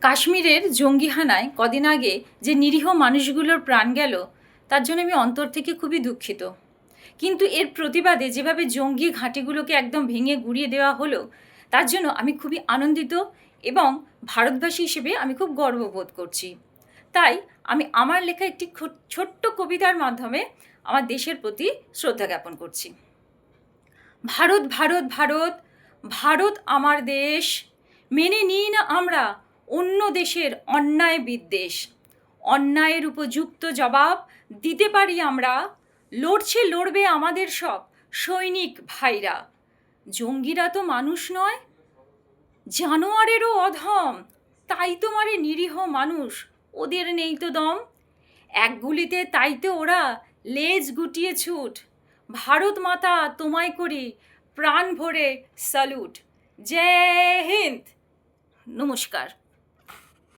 কাশ্মীরের জঙ্গিহানায় কদিন আগে যে নিরীহ মানুষগুলোর প্রাণ গেল তার জন্য আমি অন্তর থেকে খুবই দুঃখিত। কিন্তু এর প্রতিবাদে যেভাবে জঙ্গি ঘাঁটিগুলোকে একদম ভেঙে গুঁড়িয়ে দেওয়া হলো তার জন্য আমি খুবই আনন্দিত এবং ভারতবাসী হিসেবে আমি খুব গর্ববোধ করছি। তাই আমি আমার লেখা একটি ছোট্ট কবিতার মাধ্যমে আমার দেশের প্রতি শ্রদ্ধা জ্ঞাপন করছি। ভারত ভারত ভারত, ভারত আমার দেশ, মেনে নিই না আমরা অন্য দেশের অন্যায় বিদ্বেষ। অন্যায়ের উপযুক্ত জবাব দিতে পারি আমরা, লড়বে আমাদের সব সৈনিক ভাইরা। জঙ্গিরা তো মানুষ নয়, জানোয়ারেরও অধম, তাই তো মারে নিরীহ মানুষ, ওদের নেই তো দম। এক গুলিতে তাই তো ওরা লেজ গুটিয়ে ছুট। ভারত মাতা তোমায় করি প্রাণ ভরে স্যালুট। জয় হিন্দ। নমস্কার।